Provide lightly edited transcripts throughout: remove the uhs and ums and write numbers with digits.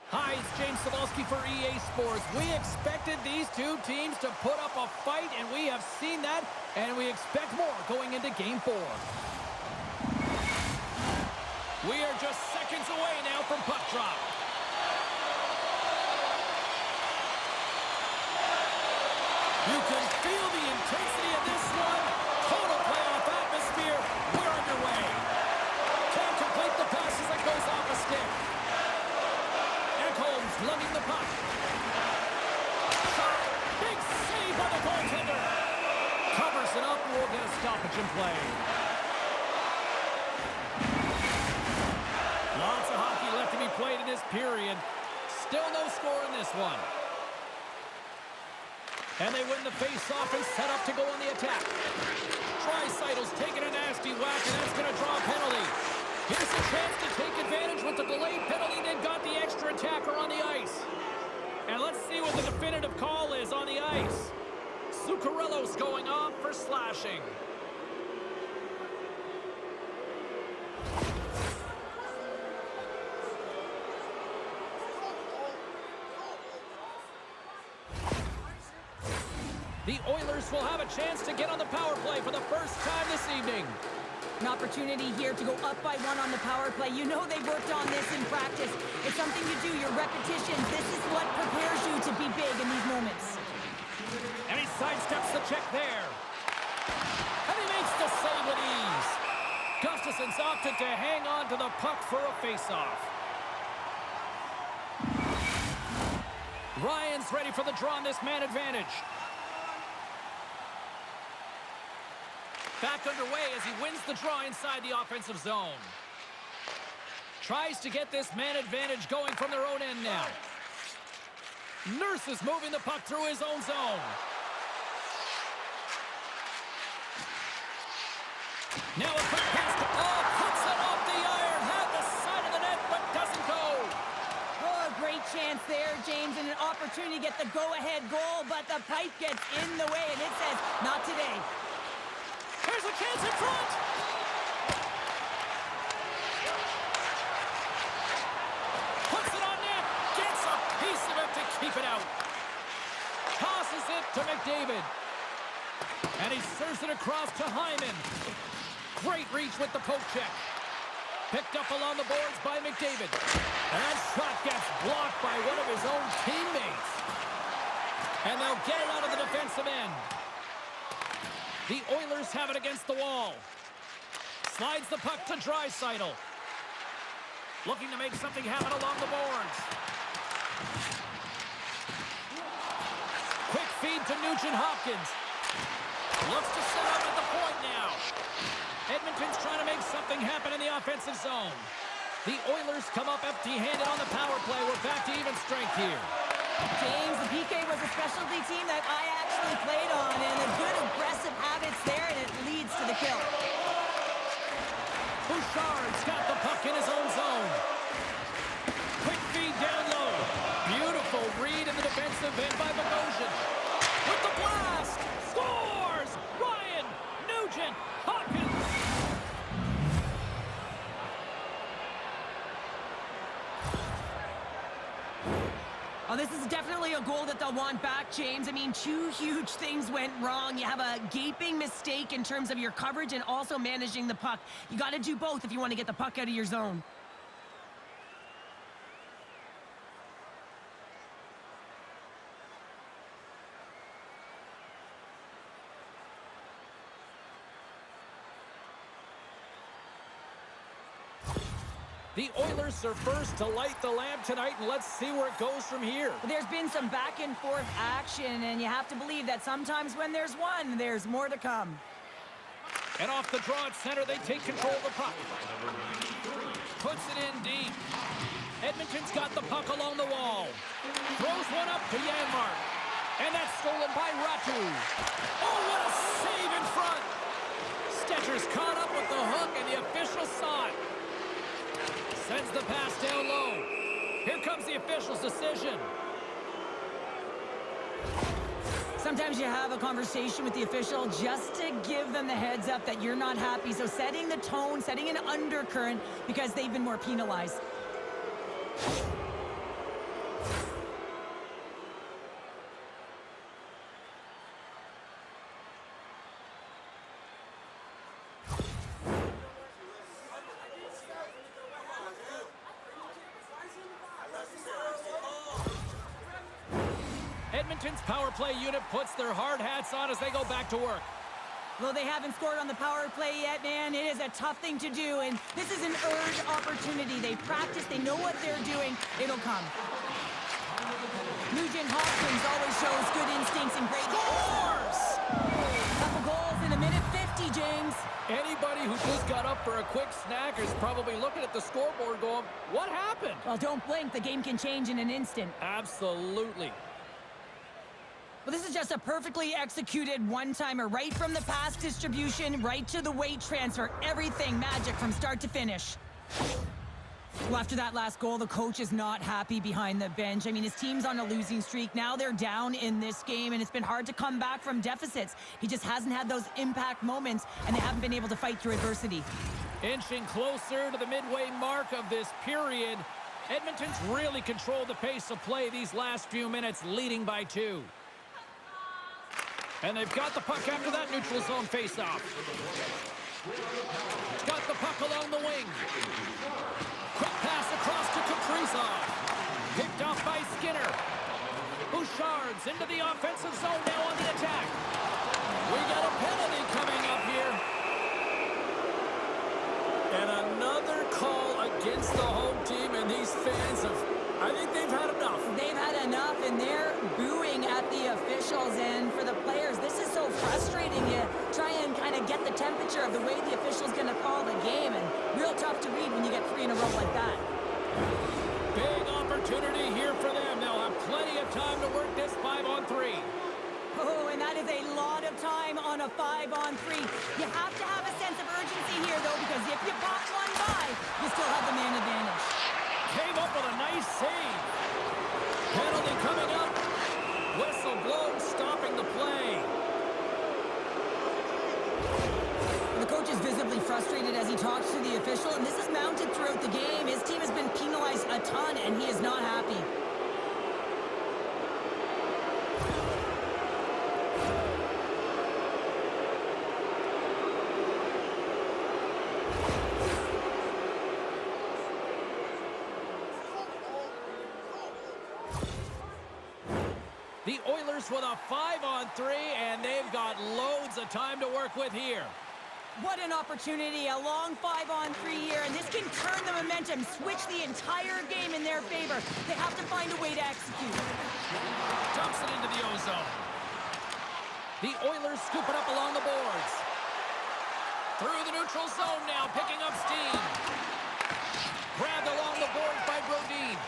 Hi, it's James Cebulski for EA Sports. We expected these two teams to put up a fight, and we have seen that, and we expect more going into Game 4. We are just seconds away now from puck drop. You can feel the intensity of this one. Total playoff atmosphere. We're underway. Can't complete the pass as it goes off a stick. Holmes lugging the puck. Shot. Big save by the goaltender. Covers it up and we'll get a stoppage in play. Lots of hockey left to be played in this period. Still no score in this one. And they win the face-off and set up to go on the attack. Dreisaitl's taking a nasty whack, and that's going to draw a penalty. Here's a chance to take advantage with the delayed penalty. They've got the extra attacker on the ice. And let's see what the definitive call is on the ice. Zuccarello's going off for slashing. The Oilers will have a chance to get on the power play for the first time this evening. An opportunity here to go up by 1 on the power play. You know they've worked on this in practice. It's something you do, your repetitions. This is what prepares you to be big in these moments. And he sidesteps the check there. And he makes the save with ease. Gustafson's opted to hang on to the puck for a face-off. Ryan's ready for the draw on this man advantage. Back underway as he wins the draw inside the offensive zone. Tries to get this man advantage going from their own end now. Nurse is moving the puck through his own zone. Now a quick pass to puts it off the iron. Had the side of the net, but doesn't go. Oh, a great chance there, James, and an opportunity to get the go-ahead goal, but the pipe gets in the way, and it says, not today. There's a chance in front! Puts it on net! Gets a piece of it to keep it out. Tosses it to McDavid. And he serves it across to Hyman. Great reach with the poke check. Picked up along the boards by McDavid. And that shot gets blocked by one of his own teammates. And they'll get it out of the defensive end. The Oilers have it against the wall. Slides the puck to Draisaitl. Looking to make something happen along the boards. Quick feed to Nugent-Hopkins. Looks to set up at the point now. Edmonton's trying to make something happen in the offensive zone. The Oilers come up empty-handed on the power play. We're back to even strength here. James, the PK was a specialty team that I actually played on, and a good aggressive habits there, and it leads to the kill. Bouchard's got the puck in his own zone. Quick feed down low. Beautiful read in the defensive end by Bogosian. With the blast! Scores! Ryan Nugent-Hopkins! Oh, this is definitely a goal that they'll want back, James. I mean, two huge things went wrong. You have a gaping mistake in terms of your coverage and also managing the puck. You got to do both if you want to get the puck out of your zone. The Oilers are first to light the lamp tonight, and let's see where it goes from here. There's been some back-and-forth action, and you have to believe that sometimes when there's one, there's more to come. And off the draw at center, they take control of the puck. Puts it in deep. Edmonton's got the puck along the wall. Throws one up to Janmark. And that's stolen by Ratu. Oh, what a save in front! Stetcher's caught up with the hook, and the official saw it. Sends the pass down low. Here comes the official's decision. Sometimes you have a conversation with the official just to give them the heads up that you're not happy. So setting the tone, setting an undercurrent because they've been more penalized. Edmonton's power play unit puts their hard hats on as they go back to work. Well, they haven't scored on the power play yet, man. It is a tough thing to do, and this is an earned opportunity. They practice, they know what they're doing. It'll come. Nugent Hopkins always shows good instincts and great Scores! Couple goals in a minute 50, James. Anybody who just got up for a quick snack is probably looking at the scoreboard going, what happened? Well, don't blink. The game can change in an instant. Absolutely. Well, this is just a perfectly executed one-timer, right from the pass distribution, right to the weight transfer. Everything magic from start to finish. Well, after that last goal, the coach is not happy behind the bench. I mean, his team's on a losing streak. Now they're down in this game, and it's been hard to come back from deficits. He just hasn't had those impact moments, and they haven't been able to fight through adversity. Inching closer to the midway mark of this period, Edmonton's really controlled the pace of play these last few minutes, leading by 2. And they've got the puck after that neutral zone faceoff. Got the puck along the wing. Quick pass across to Kaprizov. Picked off by Skinner. Bouchard's into the offensive zone now on the attack. We got a penalty coming up here. And another call against the home team, and these fans have, I think they've had enough. They've had enough, and they're booing at the officials. And for the players, this is so frustrating. You try and kind of get the temperature of the way the official's going to call the game, and real tough to read when you get 3 in a row like that. Big opportunity here for them. They'll have plenty of time to work this 5-on-3. Oh, and that is a lot of time on a 5-on-3. You have to have a sense of urgency here, though, because if you pop one by, you still have the man advantage. Came up with a nice save. Penalty coming up. Whistle blown, stopping the play. The coach is visibly frustrated as he talks to the official, and this is mounted throughout the game. His team has been penalized a ton, and he is not happy. The Oilers with a 5-on-3, and they've got loads of time to work with here. What an opportunity, a long 5-on-3 here, and this can turn the momentum, switch the entire game in their favor. They have to find a way to execute. Dumps it into the ozone. The Oilers scoop it up along the boards. Through the neutral zone now, picking up steam. Grabbed along the boards by Brodin.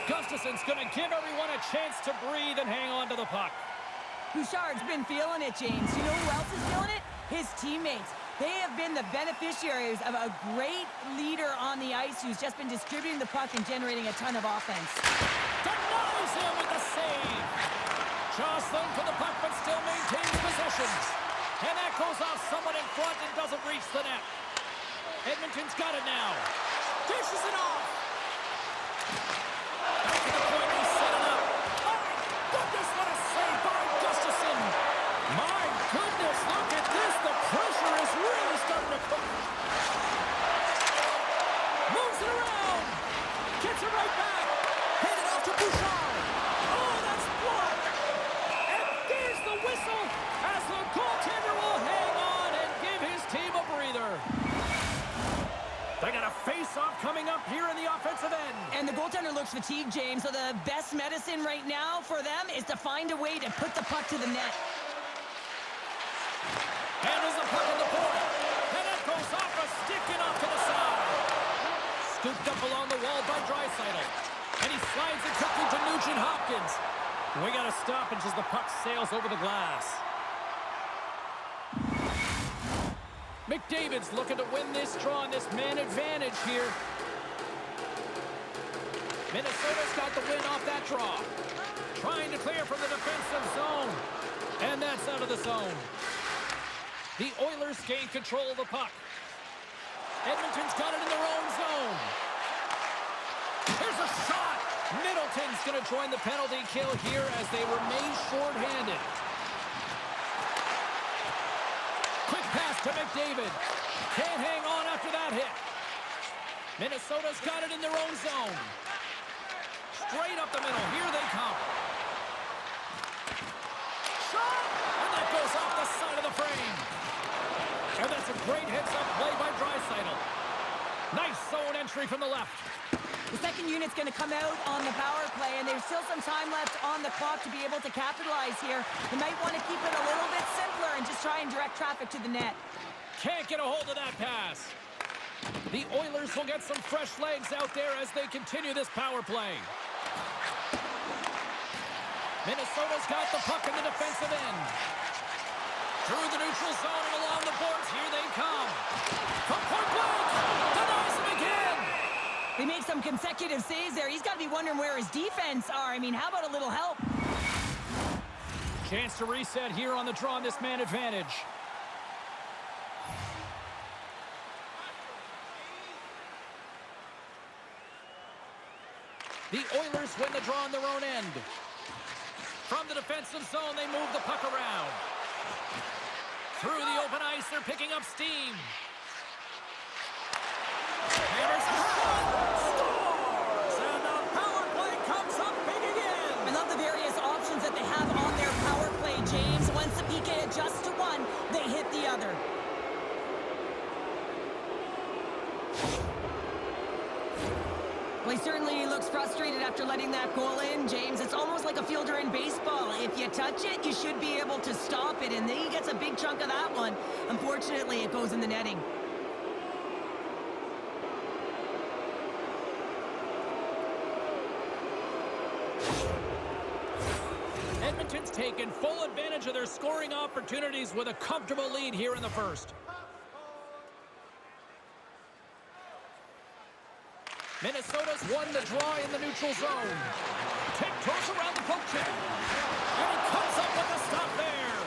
Gustafson's going to give everyone a chance to breathe and hang on to the puck. Bouchard's been feeling it, James. You know who else is feeling it? His teammates. They have been the beneficiaries of a great leader on the ice who's just been distributing the puck and generating a ton of offense. Denies him with the save. Jostling for the puck, but still maintains possession. And that goes off someone in front and doesn't reach the net. Edmonton's got it now. Dishes it off. Back to the point, he's set it up. My goodness, what a save by Gustafson. My goodness, look at this. The pressure is really starting to cook. Moves it around. Gets it right back. Handed off to Bouchard. Oh, that's blocked. And there's the whistle as the goaltender will hang on and give his team a breather. They got a face-off coming up here in the offensive end. And the goaltender looks fatigued, James, so the best medicine right now for them is to find a way to put the puck to the net. Handles the puck in the point. And it goes off a stick and off to the side. Scooped up along the wall by Draisaitl. And he slides it quickly to Nugent Hopkins. We got a stoppage as the puck sails over the glass. McDavid's looking to win this draw on this man advantage here. Minnesota's got the win off that draw. Trying to clear from the defensive zone. And that's out of the zone. The Oilers gain control of the puck. Edmonton's got it in their own zone. There's a shot. Middleton's going to join the penalty kill here as they remain short-handed. Quick pass to McDavid. Can't hang on after that hit. Minnesota's got it in their own zone. Straight up the middle. Here they come. goes off the side of the frame. And that's a great heads-up play by Draisaitl. Nice zone entry from the left. The second unit's going to come out on the power play, and there's still some time left on the clock to be able to capitalize here. You might want to keep it a little bit simpler and just try and direct traffic to the net. Can't get a hold of that pass. The Oilers will get some fresh legs out there as they continue this power play. Minnesota's got the puck in the defensive end. Through the neutral zone and along the boards, here they come. From point blank, denies him again. They make some consecutive saves there. He's got to be wondering where his defense are. I mean, how about a little help? Chance to reset here on the draw on this man advantage. The Oilers win the draw on their own end. From the defensive zone, they move the puck around. Through the open ice, they're picking up steam. Hammers the shot, scores! And the power play comes up big again. I love the various options that they have on their power play, James. Once the PK adjusts to one, they hit the other. Well, he certainly looks frustrated after letting that goal in, James. It's almost like a fielder in baseball. If you touch it, you should be able to stop it, and then he gets a big chunk of that one. Unfortunately, it goes in the netting. Edmonton's taken full advantage of their scoring opportunities with a comfortable lead here in the first. Minnesota's won the draw in the neutral zone. Tiptoes around the poke check. And he comes up with a stop there.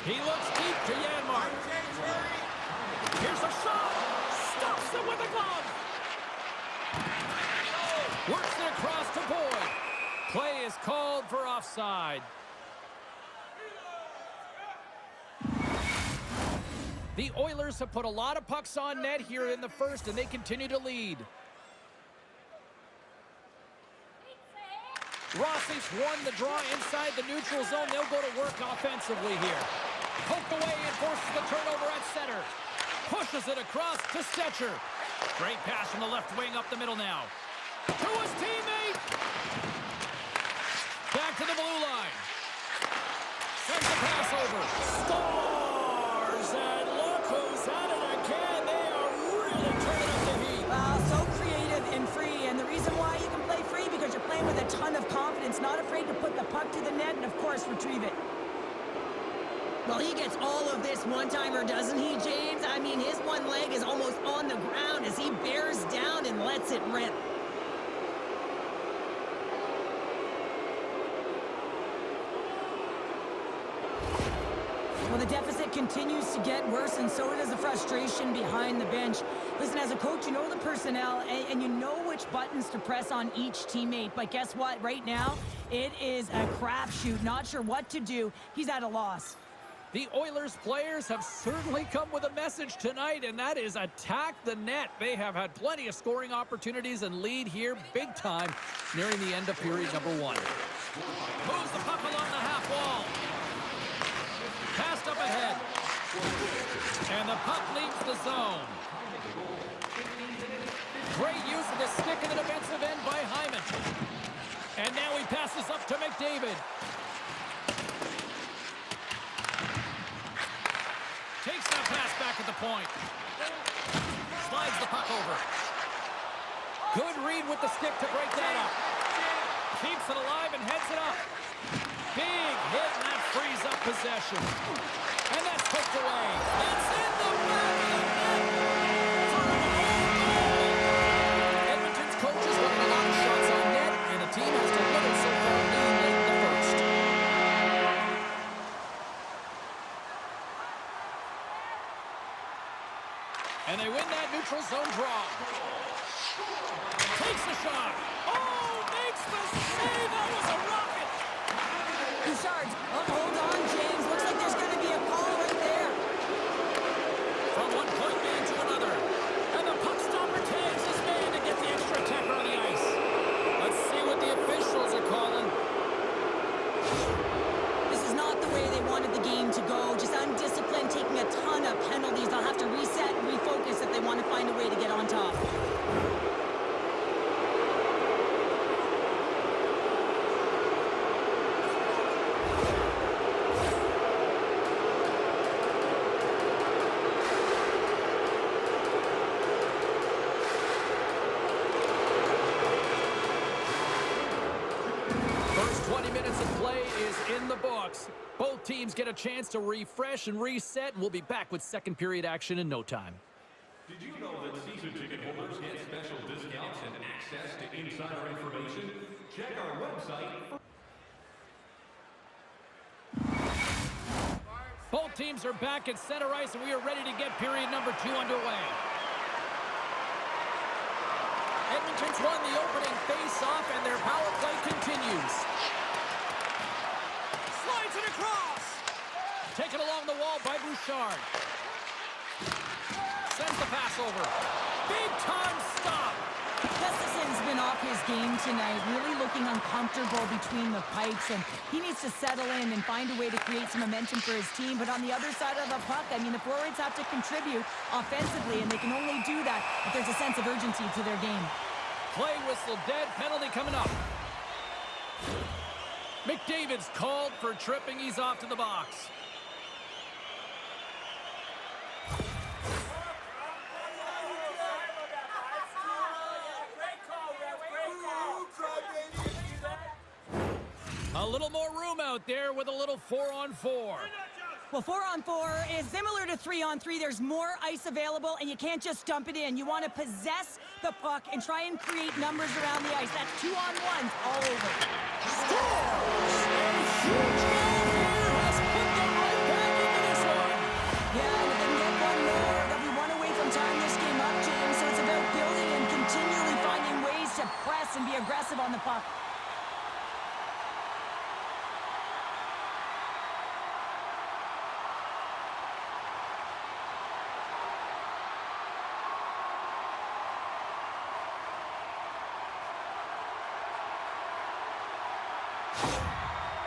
He looks deep to Janmark. Here's a shot. Stops it with a glove. Works it across to Boyd. Play is called for offside. The Oilers have put a lot of pucks on net here in the first, and they continue to lead. Rossi's won the draw inside the neutral zone. They'll go to work offensively here. Poked away and forces the turnover at center. Pushes it across to Stetcher. Great pass from the left wing up the middle now. To his teammate. Back to the blue line. Sends the pass over. Scores! And look who's at it again. They are really turning up the heat. So creative and free. And the reason why you can play free, because you're playing with a ton of confidence, not afraid to put the puck to the net and, of course, retrieve it. Well, he gets all of this one-timer, doesn't he, James? I mean, his one leg is almost on the ground as he bears down and lets it rip. Well, the deficit continues to get worse, and so does the frustration behind the bench. Listen, as a coach, you know the personnel, and you know which buttons to press on each teammate. But guess what? Right now, it is a crapshoot. Not sure what to do. He's at a loss. The Oilers players have certainly come with a message tonight, and that is attack the net. They have had plenty of scoring opportunities and lead here big time nearing the end of period number one. Moves the puck along the half wall. Passed up ahead. And the puck leaves the zone. Great use of the stick in the defensive end by Hyman. And now he passes up to McDavid. Takes that pass back at the point. Slides the puck over. Good read with the stick to break that up. Keeps it alive and heads it up. Big hit, and that frees up possession. And that's poked away. It's in the back of the net. Edmonton's coaches running a lot of shots on net, and the team has delivered so far leading late in the first. And they win that neutral zone draw. Takes the shot. Oh, makes the save. That was a rocket. Bouchard, hold on, James. Looks like there's going to be a call right there. From one point man to another. And the puck stopper tags his man to get the extra attacker on the ice. Let's see what the officials are calling. This is not the way they wanted is in the books. Both teams get a chance to refresh and reset, and we'll be back with second period action in no time. Did you know that season ticket holders get special discounts and access to insider information? Check our website. Both teams are back at center ice, and we are ready to get period number 2 underway. Edmonton's won the opening face-off, and their power play continues. Slides it across. Taken along the wall by Bouchard. Sends the pass over. Big-time stop. Gustafson's been off his game tonight, really looking uncomfortable between the pipes, and he needs to settle in and find a way to create some momentum for his team. But on the other side of the puck, I mean, the forwards have to contribute offensively, and they can only do that if there's a sense of urgency to their game. Play whistle dead, penalty coming up. McDavid's called for tripping. He's off to the box. A little more room out there with a little 4-on-4. Well, 4-on-4 is similar to 3-on-3. There's more ice available, and you can't just dump it in. You want to possess the puck and try and create numbers around the ice. That's 2-on-1s all over. Scores! A huge goal here has put them right back into this one. Yeah, and if they can get one more, they'll be one away from tying this game up, James. So it's about building and continually finding ways to press and be aggressive on the puck.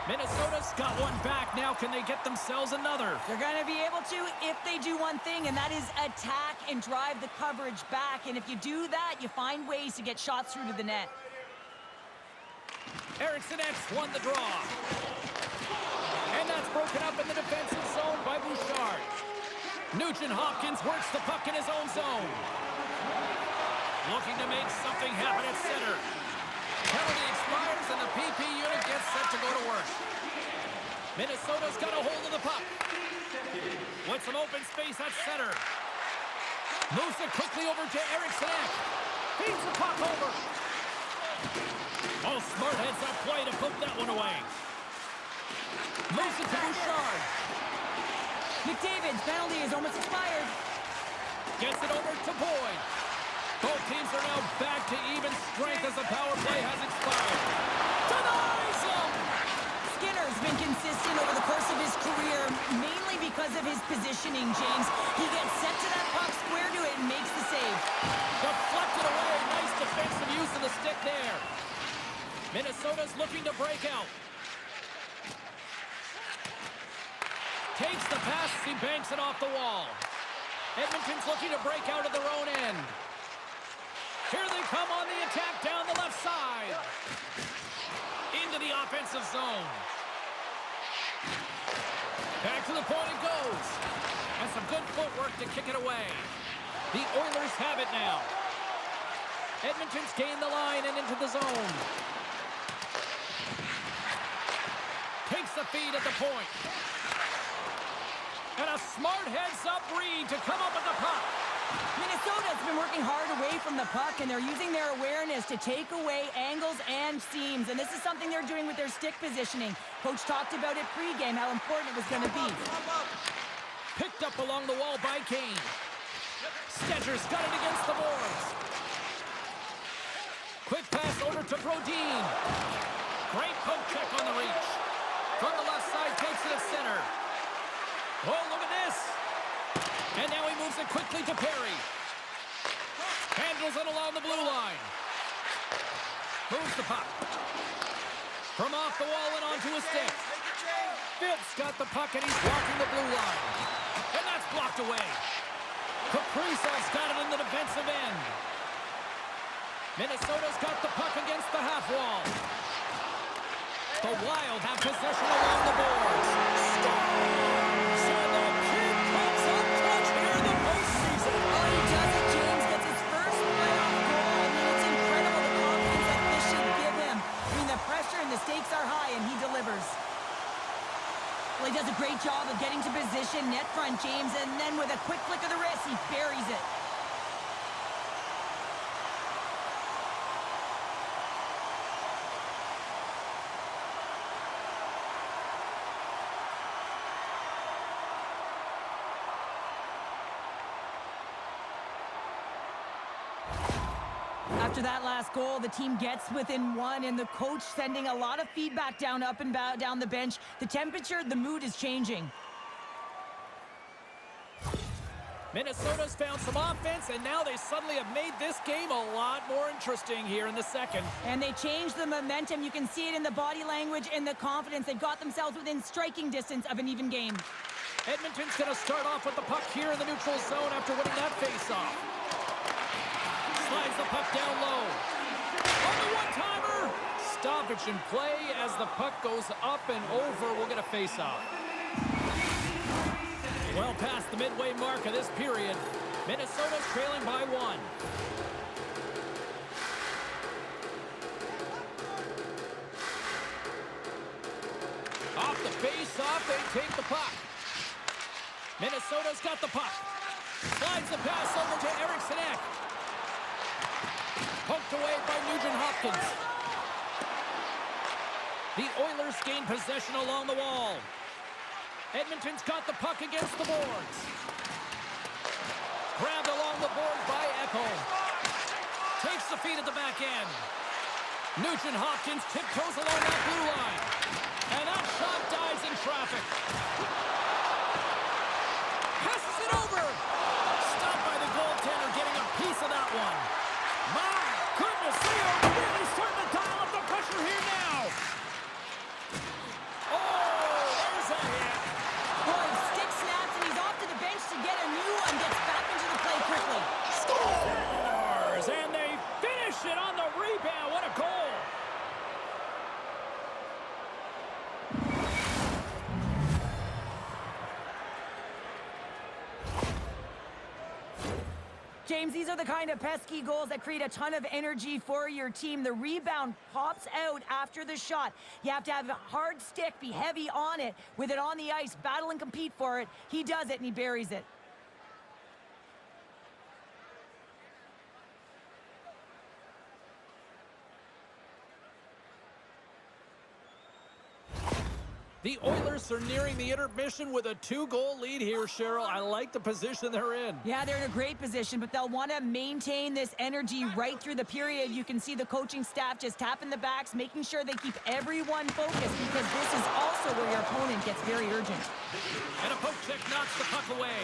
Minnesota's got one back now. Can they get themselves another? They're going to be able to if they do one thing, and that is attack and drive the coverage back. And if you do that, you find ways to get shots through to the net. Eriksson X won the draw. And that's broken up in the defensive zone by Bouchard. Nugent-Hopkins works the puck in his own zone. Looking to make something happen at center. Penalty expires, and the PP unit gets set to go to work. Minnesota's got a hold of the puck. With some open space at center. Moves it quickly over to Eriksson Ek. Feeds the puck over. Oh, smart heads-up play to put that one away. Moves it to Bouchard. McDavid's penalty is almost expired. Gets it over to Boyd. Both teams are now back to even strength as the power play has expired. Denies him! Skinner's been consistent over the course of his career, mainly because of his positioning, James. He gets set to that puck, square to it, and makes the save. Deflected away. Nice defensive use of the stick there. Minnesota's looking to break out. Takes the pass. He banks it off the wall. Edmonton's looking to break out of their own end. Here they come on the attack down the left side. Into the offensive zone. Back to the point it goes. And some good footwork to kick it away. The Oilers have it now. Edmonton's gained the line and into the zone. Takes the feed at the point. And a smart heads-up read to come up with the puck. Minnesota's been working hard away from the puck, and they're using their awareness to take away angles and seams. And this is something they're doing with their stick positioning. Coach talked about it pregame, how important it was going to be. Picked up along the wall by Kane. Stetcher's got it against the boards. Quick pass over to Brodin. Great poke check on the reach. From the left side, takes it at center. Oh, look at this. And now he moves it quickly to Perry. Handles it along the blue line. Moves the puck. From off the wall and onto his stick. Phipps got the puck and he's blocking the blue line. And that's blocked away. Kaprizov's got it in the defensive end. Minnesota's got the puck against the half wall. The Wild have possession along the boards. Scores! And the kid comes up clutch here in the postseason. Oh, he does it, James. Gets his first playoff goal. I mean, it's incredible the confidence that this should give him. I mean, the pressure and the stakes are high, and he delivers. in net front, James, and then with a quick flick of the wrist, he buries it. After that last goal, the team gets within one, and the coach sending a lot of feedback up and down the bench. The temperature, the mood is changing. Minnesota's found some offense, and now they suddenly have made this game a lot more interesting here in the second. And they changed the momentum. You can see it in the body language and the confidence. They've got themselves within striking distance of an even game. Edmonton's going to start off with the puck here in the neutral zone after winning that faceoff. Slides the puck down low. On the one-timer. Stoppage in play as the puck goes up and over. We'll get a face-off. Well past the midway mark of this period. Minnesota's trailing by 1. Off the face-off, they take the puck. Minnesota's got the puck. Slides the pass over to Eriksson Ek. Poked away by Nugent-Hopkins. The Oilers gain possession along the wall. Edmonton's got the puck against the boards. Grabbed along the boards by Echo. Takes the feed at the back end. Nugent-Hopkins tiptoes along that blue line. And that shot dies in traffic. Passes it over. Stopped by the goaltender, getting a piece of that one. My goodness, they are really starting to dial up the pressure here now. Oh, there's a hit. Boy, stick snaps, and he's off to the bench to get a new one. Gets back into the play quickly. Scores, and they finish it on the rebound. What a goal. James, these are the kind of pesky goals that create a ton of energy for your team. The rebound pops out after the shot. You have to have a hard stick, be heavy on it, with it on the ice, battle and compete for it. He does it, and he buries it. The Oilers are nearing the intermission with a 2-goal lead here, Cheryl. I like the position they're in. Yeah, they're in a great position, but they'll want to maintain this energy right through the period. You can see the coaching staff just tapping the backs, making sure they keep everyone focused, because this is also where your opponent gets very urgent. And a poke check knocks the puck away.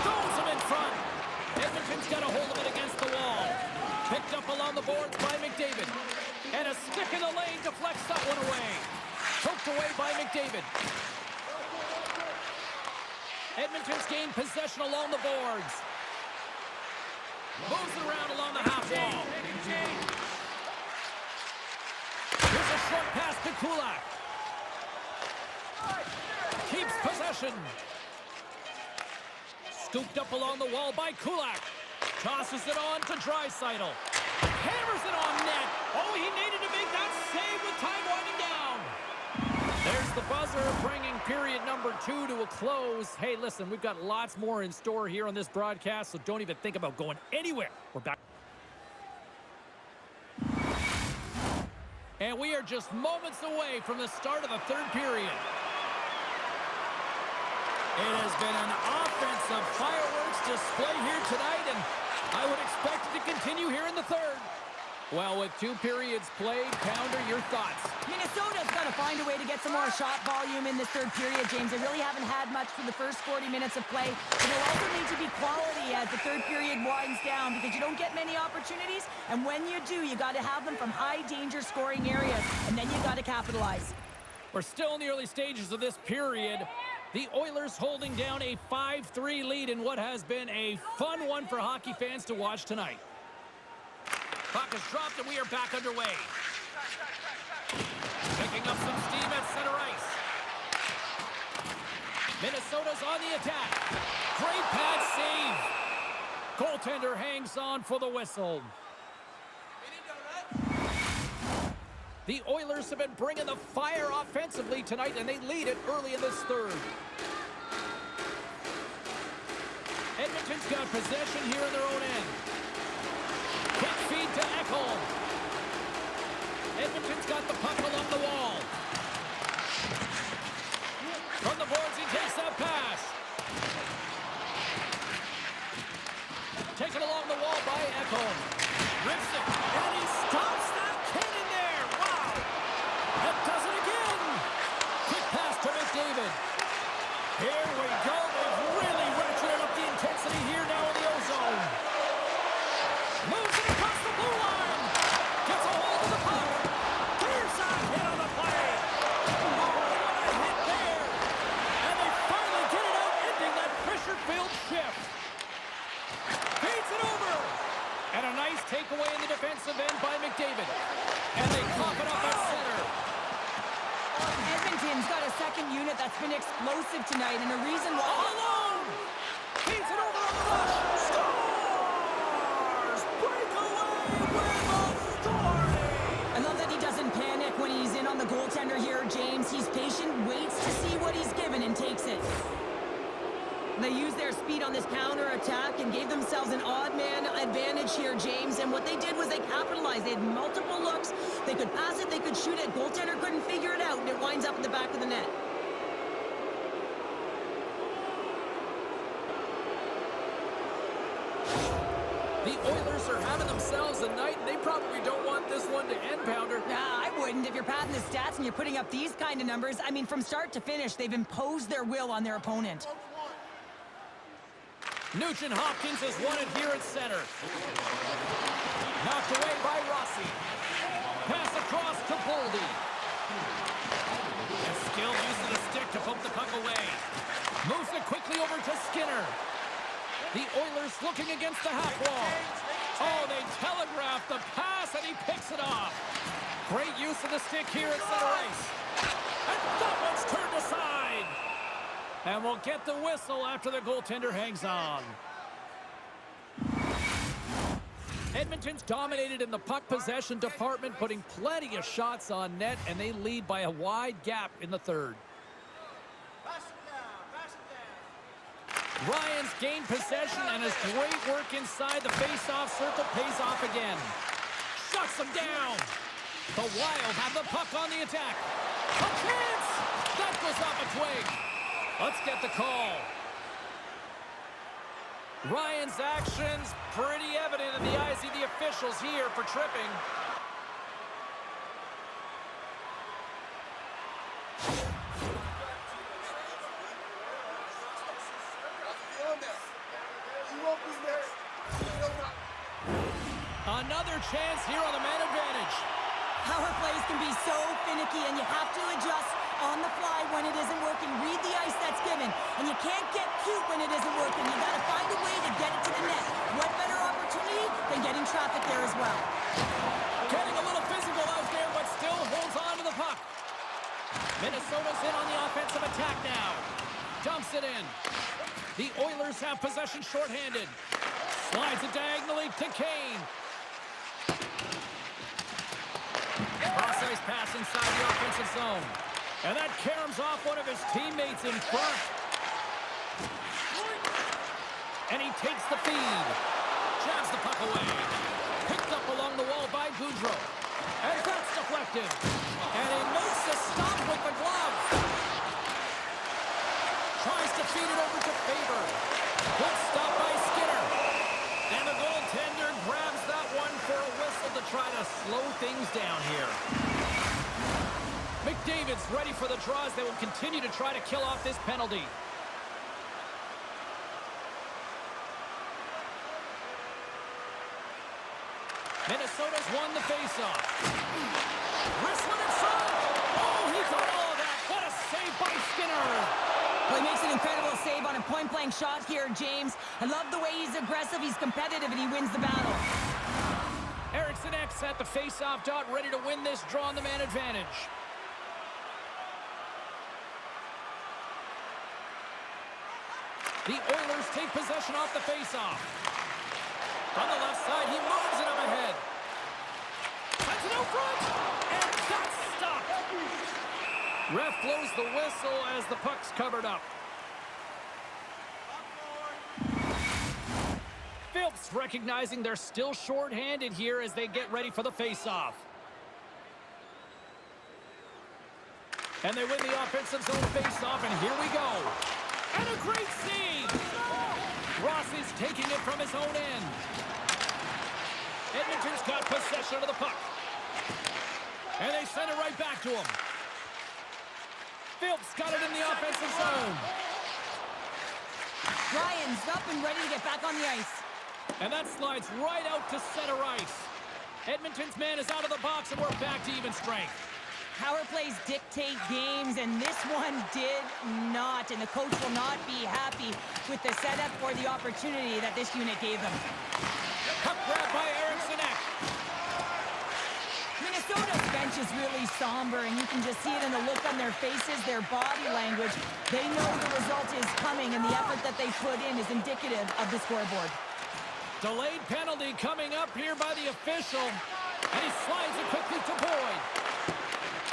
Stones him in front. Edmonton's got a hold of it against the wall. Picked up along the boards by McDavid. And a stick in the lane deflects that one away. Poked away by McDavid. Edmonton's gained possession along the boards. Moves it around along the half wall. Here's a short pass to Kulak. Keeps possession. Scooped up along the wall by Kulak. Tosses it on to Draisaitl. Hammers it on net. Oh, he needed to make that save with time winding down. There's the buzzer, bringing period number 2 to a close. Hey, listen, we've got lots more in store here on this broadcast, so don't even think about going anywhere. We're back. And we are just moments away from the start of the third period. It has been an offensive fireworks display here tonight, and I would expect it to continue here in the third. Well, with 2 periods played, Pounder, your thoughts? Minnesota's got to find a way to get some more shot volume in this third period, James. They really haven't had much for the first 40 minutes of play. But they'll also need to be quality as the third period winds down, because you don't get many opportunities. And when you do, you got to have them from high-danger scoring areas. And then you got to capitalize. We're still in the early stages of this period. The Oilers holding down a 5-3 lead in what has been a fun one for hockey fans to watch tonight. Puck is dropped, and we are back underway. Picking up some steam at center ice. Minnesota's on the attack. Great pad save. Goaltender hangs on for the whistle. The Oilers have been bringing the fire offensively tonight, and they lead it early in this third. Edmonton's got possession here in their own end. Quick feed to Ekholm. Edmonton's got the puck along the wall. From the boards, he takes that pass. Taken along the wall by Ekholm. Rips it, and he stops that cannon there. Wow! And does it again. Quick pass to McDavid. Here we go. They've really ratcheted up the intensity here now in the O-zone. Moves it across the blue line. Gets a hold of the puck. There's a hit on the play. Oh, what a hit there. And they finally get it out, ending that pressure-filled shift. Feeds it over. And a nice takeaway in the defensive end by McDavid. And they cough it up at center. Edmonton's got a second unit that's been explosive tonight, and a reason why... All alone! Feeds it over on the rush. Scores! Breakaway with authority! I love that he doesn't panic when he's in on the goaltender here, James. He's patient, waits to see what he's given, and takes it. They used their speed on this counter-attack and gave themselves an odd-man advantage here, James. And what they did was they capitalized. They had multiple looks. They could pass it, they could shoot it. Goaltender couldn't figure it out, and it winds up in the back of the net. The Oilers are having themselves a night, and they probably don't want this one to end, Pounder. Nah, I wouldn't. If you're padding the stats and you're putting up these kind of numbers, I mean, from start to finish, they've imposed their will on their opponent. Nugent Hopkins has won it here at center. Knocked away by Rossi. Pass across to Boldy. And still using the stick to poke the puck away. Moves it quickly over to Skinner. The Oilers looking against the half wall. Oh, they telegraphed the pass, and he picks it off. Great use of the stick here at center ice. And that one's turned aside. And we'll get the whistle after the goaltender hangs on. Edmonton's dominated in the puck possession department, putting plenty of shots on net, and they lead by a wide gap in the third. Ryan's gained possession, and his great work inside the face-off circle pays off again. Shuts them down. The Wild have the puck on the attack. A chance! That goes off a twig. Let's get the call. Ryan's actions pretty evident in the eyes of the officials here for tripping. Another chance here on the man advantage. Power plays can be so finicky, and you have to adjust on the fly when it isn't working. Read the ice that's given, and you can't get cute when it isn't working. You got to find a way to get it to the net. What better opportunity than getting traffic there as well? Getting a little physical out there, but still holds on to the puck. Minnesota's in on the offensive attack now. Dumps it in. The Oilers have possession shorthanded. Slides it diagonally to Kane. Cross-ice pass inside the offensive zone. And that caroms off one of his teammates in front. And he takes the feed. Jabs the puck away. Picked up along the wall by Goudreau. And that's deflected. And he makes the stop with the glove. Tries to feed it over to Faber. Good stop by Skinner. And the goaltender grabs that one for a whistle to try to slow things down here. McDavid's ready for the draws. They will continue to try to kill off this penalty. Minnesota's won the faceoff. Wrestling in front. Oh, he got all of that. What a save by Skinner. Well, he makes an incredible save on a point-blank shot here, James. I love the way he's aggressive, he's competitive, and he wins the battle. Eriksson X at the faceoff dot, ready to win this draw on the man advantage. The Oilers take possession off the faceoff. On the left side, he moves it up ahead. Sends it out front, and that's stopped. Ref blows the whistle as the puck's covered up. It's recognizing they're still short-handed here as they get ready for the face-off. And they win the offensive zone face-off, and here we go. And a great save! Ross is taking it from his own end. Edmonton's got possession of the puck. And they send it right back to him. Phillips got it in the offensive zone. Ryan's up and ready to get back on the ice. And that slides right out to center ice. Edmonton's man is out of the box, and we're back to even strength. Power plays dictate games, and this one did not. And the coach will not be happy with the setup or the opportunity that this unit gave them. Puck grab by Eriksson. Minnesota's bench is really somber, and you can just see it in the look on their faces, their body language. They know the result is coming, and the effort that they put in is indicative of the scoreboard. Delayed penalty coming up here by the official, and he slides it quickly to Boyd.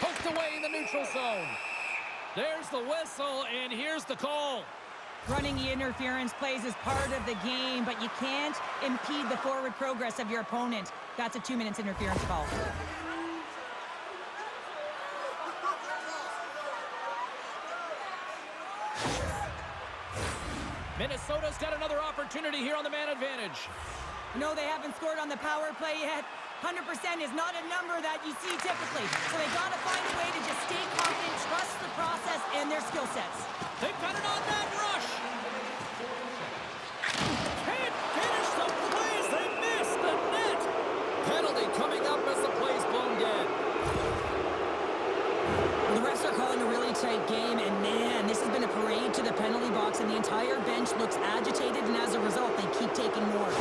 Poked away in the neutral zone. There's the whistle, and here's the call. Running the interference plays is part of the game, but you can't impede the forward progress of your opponent. That's a 2 minutes interference call. Minnesota's got another opportunity here on the man advantage. No, they haven't scored on the power play yet. 100% is not a number that you see typically. So they got to find a way to just stay confident, trust the process and their skill sets. They've got it on that rush. Can't finish the plays. They missed the net. Penalty coming up as the play's blown dead. The refs are calling a really tight game, and man, this has been a parade to the penalty box, and the entire bench looks agitated, and as a result, they keep taking more.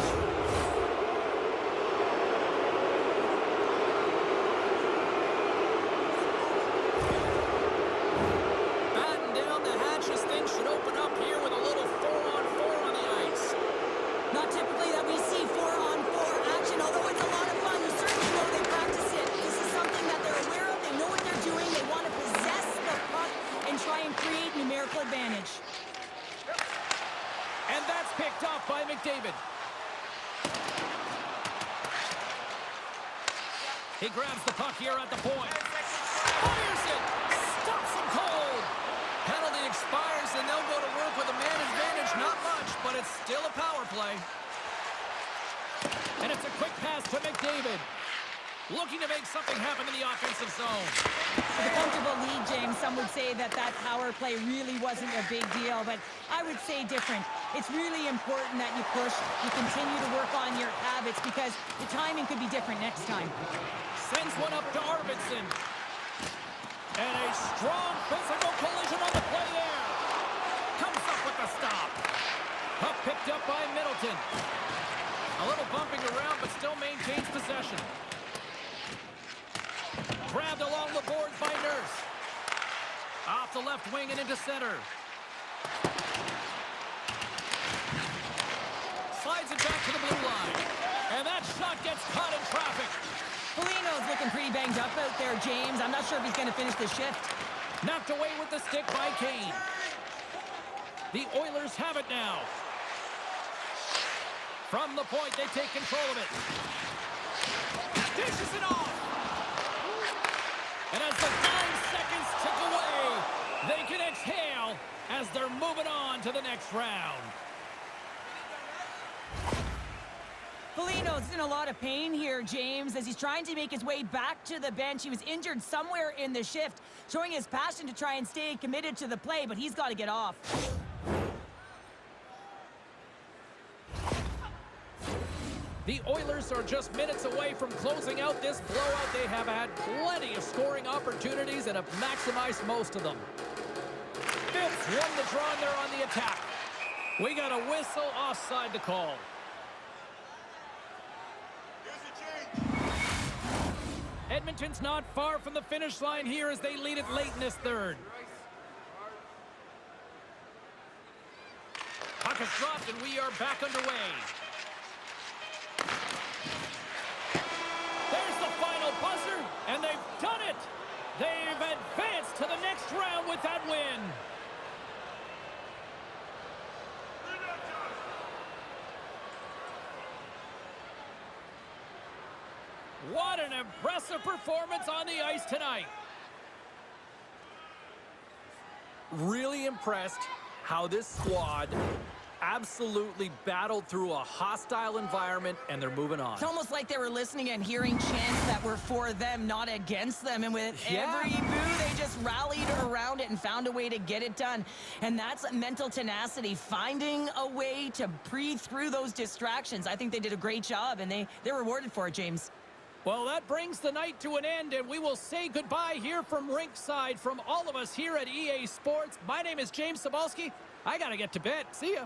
Advantage. And that's picked off by McDavid. He grabs the puck here at the point. Fires it! Stops him cold! Penalty expires, and they'll go to work with a man advantage. Not much, but it's still a power play. And it's a quick pass to McDavid. Looking to make something happen in the offensive zone. With a comfortable lead, James, some would say that power play really wasn't a big deal, but I would say different. It's really important that you push, you continue to work on your habits, because the timing could be different next time. Sends one up to Arvidsson. And a strong physical collision on the play there. Comes up with the stop. Puck picked up by Middleton. A little bumping around, but still maintains possession. Grabbed along the boards by Nurse. Off the left wing and into center. Slides it back to the blue line. And that shot gets caught in traffic. Foligno's looking pretty banged up out there, James. I'm not sure if he's going to finish the shift. Knocked away with the stick by Kane. The Oilers have it now. From the point, they take control of it. Dishes it off. And as the 9 seconds tick away, they can exhale as they're moving on to the next round. Foligno's in a lot of pain here, James, as he's trying to make his way back to the bench. He was injured somewhere in the shift, showing his passion to try and stay committed to the play, but he's got to get off. The Oilers are just minutes away from closing out this blowout. They have had plenty of scoring opportunities and have maximized most of them. Phillips won the draw, and they're on the attack. We got a whistle offside the call. Edmonton's not far from the finish line here as they lead it late in this third. Puck is dropped, and we are back underway. There's the final buzzer, and they've done it! They've advanced to the next round with that win. What an impressive performance on the ice tonight. Really impressed how this squad absolutely battled through a hostile environment, and they're moving on. It's almost like they were listening and hearing chants that were for them, not against them. And with every boo, they just rallied around it and found a way to get it done. And that's mental tenacity, finding a way to breathe through those distractions. I think they did a great job, and they're rewarded for it, James. Well, that brings the night to an end, and we will say goodbye here from rinkside from all of us here at EA Sports. My name is James Cebulski. I got to get to bed. See ya.